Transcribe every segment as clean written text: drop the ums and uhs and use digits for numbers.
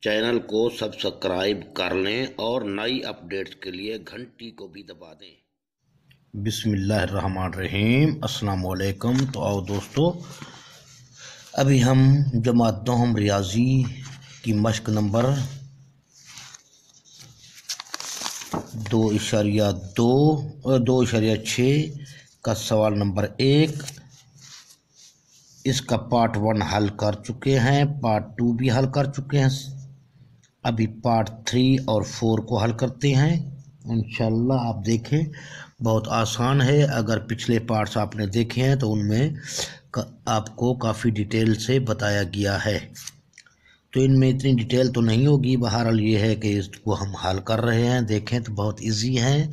Channel को subscribe कर लें और नई अपडेट्स के लिए घंटी को भी दबा दें। बिस्मिल्लाहिर्रहमानिर्रहीम, अस्सलाम वालेकुम। तो आओ दोस्तों, अभी हम जमात दोहम रियाजी की मश्क नंबर 2.6 का सवाल नंबर 1, इसका पार्ट 1 हल कर चुके हैं, पार्ट 2 भी हल कर चुके हैं। अभी पार्ट 3 और 4 को हल करते हैं इंशाल्लाह। आप देखें, बहुत आसान है। अगर पिछले पार्ट्स आपने देखे हैं तो उनमें आपको काफ़ी डिटेल से बताया गया है, तो इनमें इतनी डिटेल तो नहीं होगी। बहरहाल ये है कि इसको हम हल कर रहे हैं। देखें तो बहुत इजी है,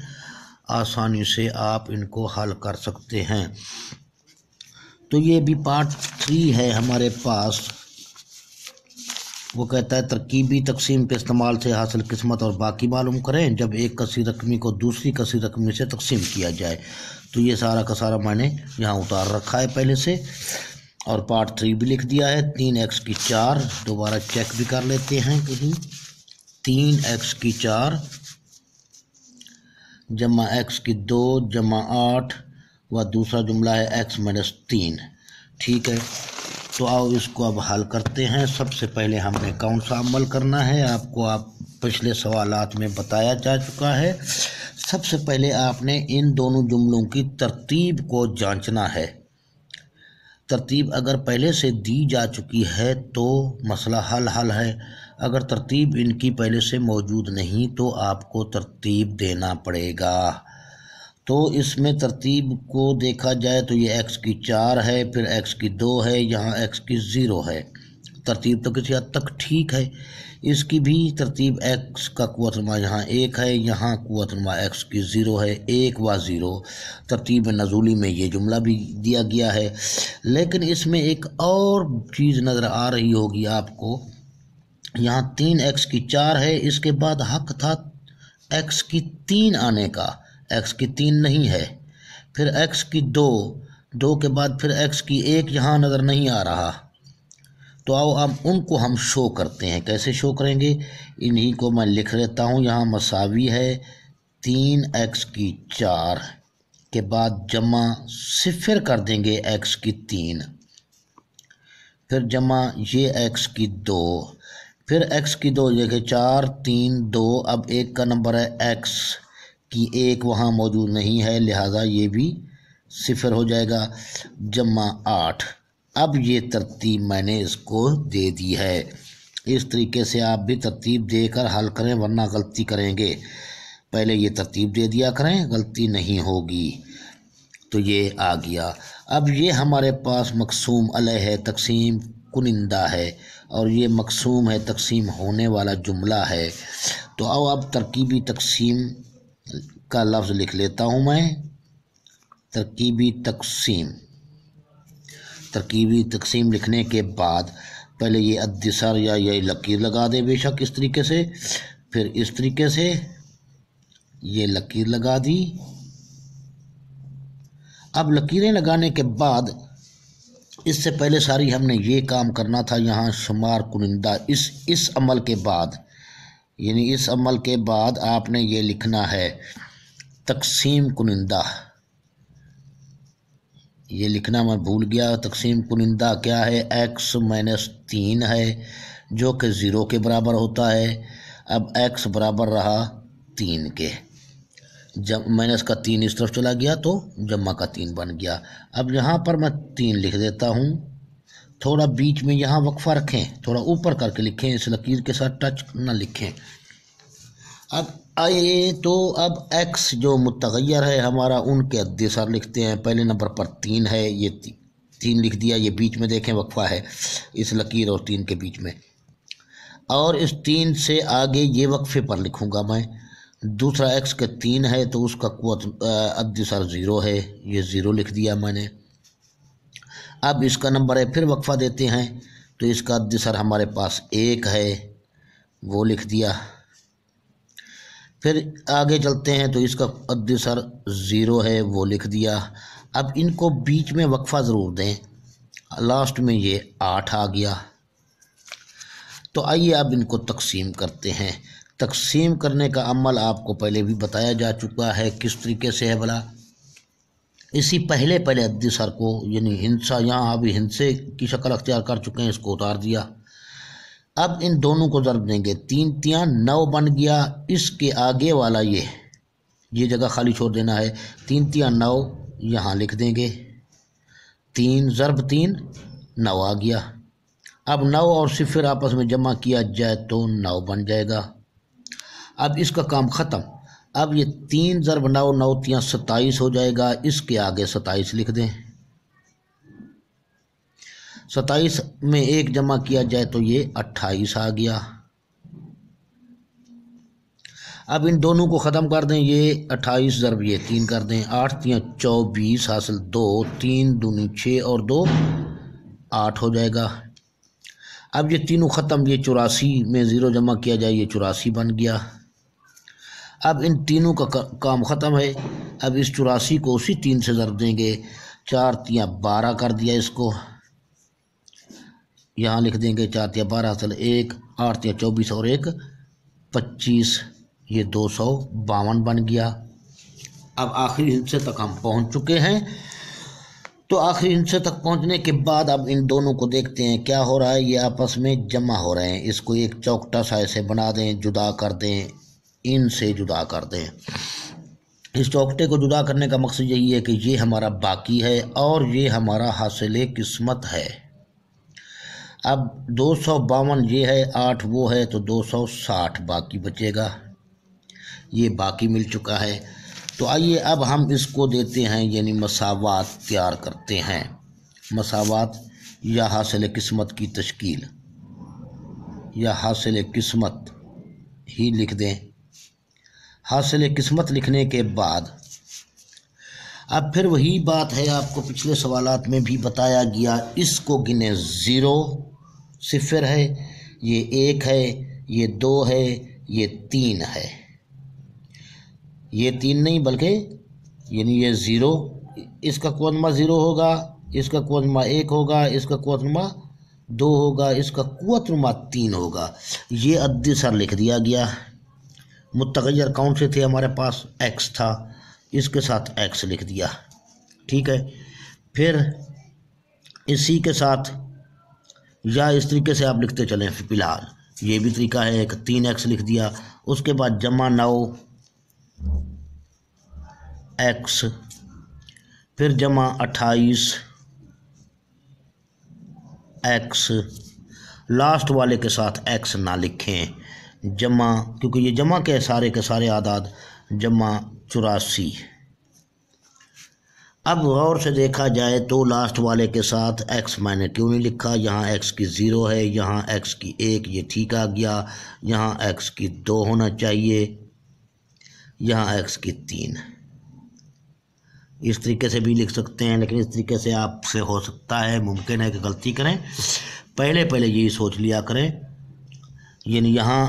आसानी से आप इनको हल कर सकते हैं। तो ये भी पार्ट 3 है हमारे पास। वो कहता है तरकीबी तकसीम के इस्तेमाल से हासिल किस्मत और बाकी मालूम करें जब एक कसी रकमी को दूसरी कसी रकमी से तकसीम किया जाए। तो ये सारा का सारा मैंने यहाँ उतार रखा है पहले से, और पार्ट 3 भी लिख दिया है। 3x की 4, दोबारा चेक भी कर लेते हैं कहीं। 3x की 4 जमा x की 2 जमा 8 व दूसरा जुमला है x माइनस 3। ठीक है, तो आओ इसको अब हल करते हैं। सबसे पहले हमने कौन सा अमल करना है, आपको पिछले सवालात में बताया जा चुका है। सबसे पहले आपने इन दोनों जुमलों की तरतीब को जांचना है। तरतीब अगर पहले से दी जा चुकी है तो मसला हल है। अगर तरतीब इनकी पहले से मौजूद नहीं तो आपको तरतीब देना पड़ेगा। तो इसमें तरतीब को देखा जाए तो ये x की 4 है, फिर x की 2 है, यहाँ x की 0 है। तरतीब तो किसी हद तक ठीक है। इसकी भी तरतीब x का कुव्वतनुमा यहाँ 1 है, यहाँ कुव्वतनुमा x की 0 है, 1 व 0। तरतीब नज़ूली में ये जुमला भी दिया गया है। लेकिन इसमें एक और चीज़ नज़र आ रही होगी आपको। यहाँ 3x की 4 है, इसके बाद हक था x की 3 आने का, x की 3 नहीं है। फिर x की 2 के बाद फिर x की 1 यहाँ नज़र नहीं आ रहा। तो आओ अब उनको हम शो करते हैं। कैसे शो करेंगे, इन्हीं को मैं लिख लेता हूँ। यहाँ मसावी है 3x की 4 के बाद जमा सिफर कर देंगे x की 3, फिर जमा ये x की 2, फिर x की 2 जगह 4 3 2। अब एक का नंबर है x की 1 वहाँ मौजूद नहीं है, लिहाजा ये भी सिफर हो जाएगा, जमा 8। अब ये तरतीब मैंने इसको दे दी है। इस तरीके से आप भी तरतीब देकर हल करें, वरना गलती करेंगे। पहले ये तरतीब दे दिया करें, गलती नहीं होगी। तो ये आ गया। अब ये हमारे पास मकसूम अलैह है, तकसीम कुनिंदा है, और ये मकसूम है, तकसीम होने वाला जुमला है। तो अब तरकीबी तकसीम का लफ्ज़ लिख लेता हूँ मैं। तरकीबी तकसीम लिखने के बाद पहले ये अद्दिसर या ये लकीर लगा दे, बेशक इस तरीके से, फिर इस तरीके से ये लकीर लगा दी। अब लकीरें लगाने के बाद इससे पहले सारी हमने ये काम करना था। यहाँ शुमार कुनिंदा, इस अमल के बाद, यानी इस अमल के बाद आपने ये लिखना है तकसीम कुनिंदा। ये लिखना मैं भूल गया। तकसीम कुनिंदा क्या है, x माइनस 3 है जो कि 0 के बराबर होता है। अब x बराबर रहा 3 के, जब माइनस का 3 इस तरफ चला गया तो जम्मा का 3 बन गया। अब यहाँ पर मैं 3 लिख देता हूँ। थोड़ा बीच में यहाँ वक्फा रखें, थोड़ा ऊपर करके लिखें, इस लकीर के साथ टच ना लिखें। अब आइए तो अब x जो मुतग़य्यर है हमारा, उनके अद्दिसर लिखते हैं। पहले नंबर पर 3 है, ये 3 लिख दिया। ये बीच में देखें वक्फा है इस लकीर और 3 के बीच में, और इस 3 से आगे ये वक्फे पर लिखूँगा मैं। दूसरा x के 3 है तो उसका अद्दिसर 0 है, ये 0 लिख दिया मैंने। अब इसका नंबर है, फिर वक्फा देते हैं तो इसका अद्दिसर हमारे पास 1 है, वो लिख दिया। फिर आगे चलते हैं तो इसका अद्दिसर 0 है, वो लिख दिया। अब इनको बीच में वक्फा ज़रूर दें, लास्ट में ये 8 आ गया। تو آئیے اب ان کو تقسیم کرتے ہیں۔ تقسیم کرنے کا عمل آپ کو پہلے بھی بتایا جا چکا ہے، کس طریقے سے ہے بھلا۔ اسی پہلے عددی سر کو یعنی ہندسہ، یہاں ابھی ہندسے کی شکل اختیار کر چکے ہیں، اس کو اتار دیا۔ اب ان دونوں کو ضرب دیں گے، 3 تیاں 9 بن گیا۔ اس کے آگے والا یہ جگہ خالی چھوڑ دینا ہے، 3 تیاں 9 یہاں لکھ دیں گے، 3 ضرب 3 9 آ گیا۔ اب 9 اور 0 آپس میں جمع کیا جائے تو 9 بن جائے گا۔ اب اس کا کام ختم۔ اب یہ 3 ضرب 9 9 تیاں 27 ہو جائے گا، اس کے آگے 27 لکھ دیں۔ 27 میں 1 جمع کیا جائے تو یہ 28 آ گیا۔ اب ان دونوں کو ختم کر دیں، یہ 28 ضرب یہ 3 کر دیں، 8 تیاں 24 حاصل 2، 3 دونی 6 اور 2 8 ہو جائے گا۔ اب یہ تینوں ختم، یہ 84 میں 0 جمع کیا جائے یہ 84 بن گیا۔ اب ان تینوں کا کام ختم ہے۔ اب اس 84 کو اسی 3 سے ضرب دیں گے، 4 تیاں 12 کر دیا، اس کو یہاں لکھ دیں گے، 4 تیاں 12 حاصل 1، 8 تیاں 24 اور 1 25، یہ 252 بن گیا۔ اب آخری حصے تک ہم پہنچ چکے ہیں۔ تو آخری حصے تک پہنچنے کے بعد اب ان دونوں کو دیکھتے ہیں کیا ہو رہا ہے، یہ آپس میں جمع ہو رہے ہیں۔ اس کو ایک چوکٹا سا ایسے بنا دیں، جدا کر دیں، ان سے جدا کر دیں۔ اس چوکٹے کو جدا کرنے کا مقصد یہی ہے کہ یہ ہمارا باقی ہے اور یہ ہمارا حاصل قسمت ہے۔ اب 252 یہ ہے، 8 وہ ہے، تو 260 باقی بچے گا، یہ باقی مل چکا ہے۔ تو آئیے اب ہم اس کو دیتے ہیں، یعنی مساوات تیار کرتے ہیں۔ مساوات یا حاصل قسمت کی تشکیل، یا حاصل قسمت ہی لکھ دیں۔ حاصل قسمت لکھنے کے بعد اب پھر وہی بات ہے، آپ کو پچھلے سوالات میں بھی بتایا گیا، اس کو گنے 0 0 ہے، یہ 1 ہے، یہ 2 ہے، یہ 3 ہے، یہ 3 نہیں بلکہ یعنی یہ 0، اس کا قوت نما 0 ہوگا، اس کا قوت نما 1 ہوگا، اس کا قوت نما 2 ہوگا، اس کا قوت نما 3 ہوگا۔ یہ عددی سر لکھ دیا گیا۔ متغیر کون سے تھے ہمارے پاس؟ ایکس تھا، اس کے ساتھ ایکس لکھ دیا، ٹھیک ہے۔ پھر اسی کے ساتھ یا اس طریقے سے آپ لکھتے چلیں، فی الحال یہ بھی طریقہ ہے، ایک 3x لکھ دیا، اس کے بعد جمع 9x، پھر جمع 28x، لاسٹ والے کے ساتھ x نہ لکھیں، جمع، کیونکہ یہ جمع کے سارے اعداد، جمع 84۔ اب غور سے دیکھا جائے تو لاسٹ والے کے ساتھ x میں نے کیوں نہیں لکھا، یہاں x کی 0 ہے، یہاں x کی 1، یہ ٹھیک آ گیا، یہاں x کی 2 ہونا چاہیے، یہاں x کی 3۔ اس طریقے سے بھی لکھ سکتے ہیں، لیکن اس طریقے سے آپ سے ہو سکتا ہے، ممکن ہے کہ غلطی کریں۔ پہلے یہی سوچ لیا کریں، یعنی یہاں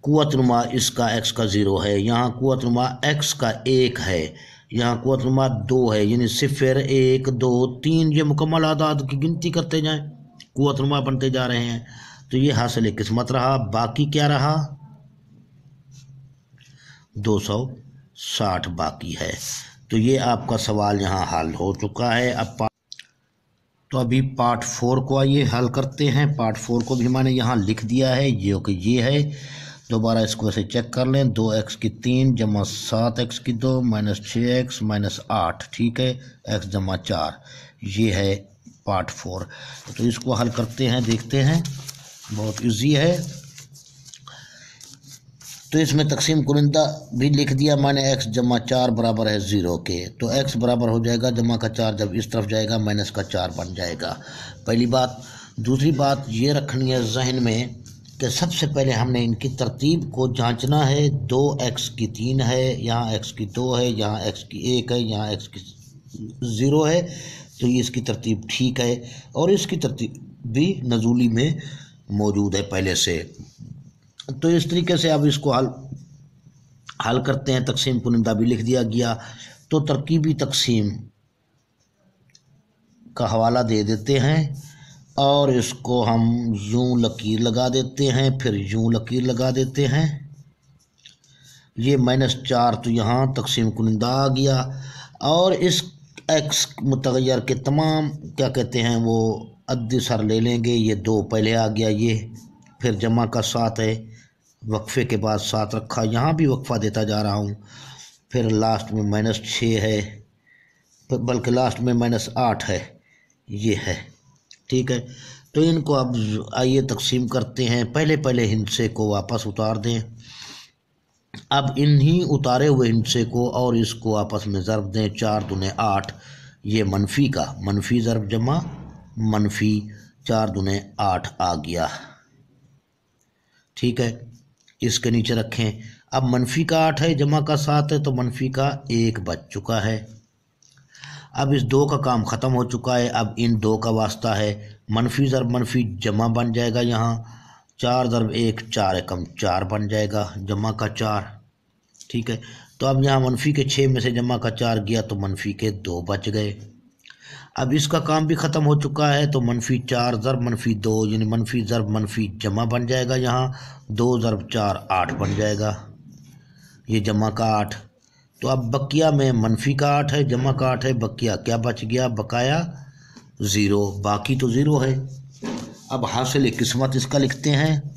قوت نما اس کا x کا 0 ہے، یہاں قوت نما x کا 1 ہے، یہاں قوت نما 2 ہے، یعنی 0 1 2 3 یہ مکمل اعداد کی گنتی کرتے جائیں، قوت نما بنتے جا رہے ہیں۔ تو یہ حاصل قسمت رہا، باقی کیا رہا؟ 260 باقی ہے۔ تو یہ آپ کا سوال یہاں حل ہو چکا ہے۔ تو ابھی پارٹ 4 کو آئیے حل کرتے ہیں۔ پارٹ 4 کو بھی میں نے یہاں لکھ دیا ہے، یہ ہے، دوبارہ اس کو ایسے چیک کر لیں، 2x کی 3 جمع 7x کی 2 مائنس 6x مائنس 8، ٹھیک ہے، x جمع 4، یہ ہے پارٹ 4۔ تو اس کو حل کرتے ہیں، دیکھتے ہیں، بہت ایزی ہے۔ تو اس میں تقسیم کنندہ بھی لکھ دیا میں نے، x جمع 4 برابر ہے 0 کے، تو x برابر ہو جائے گا جمع کا 4 جب اس طرف جائے گا مائنس کا 4 بن جائے گا، پہلی بات۔ دوسری بات یہ رکھنی ہے ذہن میں کہ سب سے پہلے ہم نے ان کی ترتیب کو جانچنا ہے، 2x کی 3 ہے، یہاں x کی 2 ہے، یہاں x کی 1 ہے، یہاں x کی 0 ہے، تو یہ اس کی ترتیب ٹھیک ہے، اور اس کی ترتیب بھی نزولی میں موجود ہے پہلے سے۔ تو اس طریقے سے اب اس کو حل کرتے ہیں، تقسیم کنندہ بھی لکھ دیا گیا۔ تو ترکیبی تقسیم کا حوالہ دے دیتے ہیں और इसको हम यूं लकीर लगा देते हैं, फिर यूं लकीर लगा देते हैं। ये -4 तो यहाँ तकसीम कुनिंदा आ गया, और इस एक्स मुतग़य्यर के तमाम क्या कहते हैं वो अद्दी सर ले लेंगे। ये 2 पहले आ गया, ये फिर जमा का 7 है, वक्फे के बाद 7 रखा, यहाँ भी वक्फा देता जा रहा हूँ। फिर लास्ट में -6 है, बल्कि लास्ट में -8 है, ये है। ठीक है, तो इनको अब आइए तकसीम करते हैं। पहले हिंसे को वापस उतार दें। अब इन्हीं उतारे हुए हिंसे को और इसको आपस में ज़रब दें। 4 दूने 8, ये मनफी का मनफी ज़रब जमा मनफी 4 दूने 8 आ गया। ठीक है, इसके नीचे रखें। अब मनफी का 8 है, जमा का 7 है, तो मनफी का 1 बच चुका है। अब इस 2 का काम ख़त्म हो चुका है। अब इन 2 का वास्ता है, मनफी ज़रब मनफी जमा बन जाएगा। यहाँ 4 ज़रब 1 4 एकम 4 बन जाएगा, जमा का 4। ठीक है, तो अब यहाँ मनफी के 6 में से जमा का 4 गया तो मनफी के 2 बच गए। अब इसका काम भी ख़त्म हो चुका है, तो -4 ज़रब -2 यानी मनफी ज़रब मनफी जमा बन जाएगा। यहाँ 2 ज़रब 4 8 बन जाएगा, ये जमा का 8। तो अब बकिया में मनफी का 8 है, जमा का 8 है, बकिया क्या बच गया, बकाया 0, बाकी तो 0 है। अब हासिल किस्मत इसका लिखते हैं,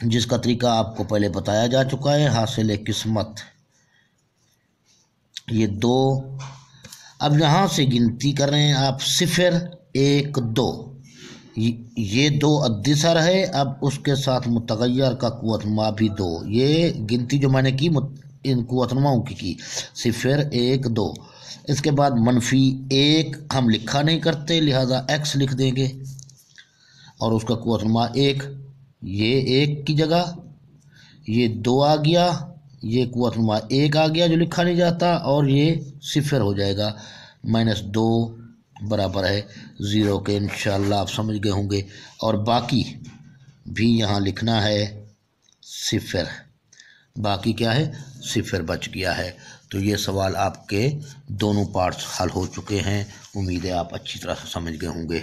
जिसका तरीका आपको पहले बताया जा चुका है। हासिल किस्मत ये 2। अब यहाँ से गिनती कर रहे हैं आप, 0 1 2, ये 2 अद्दी सर है। अब उसके साथ मुतग़य्यर का कुव्वतनुमा भी 2, ये गिनती जो मैंने की इन कुव्वतनुमाओं की 0 1 2। इसके बाद -1 हम लिखा नहीं करते, लिहाजा x लिख देंगे, और उसका कुव्वतनुमा 1, ये 1 की जगह ये 2 आ गया, ये कुव्वतनुमा 1 आ गया जो लिखा नहीं जाता, और ये 0 हो जाएगा। -2 बराबर है 0 के। इंशाअल्लाह आप समझ गए होंगे। और बाकी भी यहाँ लिखना है 0, बाकी क्या है 0 बच गया है। तो ये सवाल आपके दोनों पार्ट्स हल हो चुके हैं। उम्मीद है आप अच्छी तरह से समझ गए होंगे।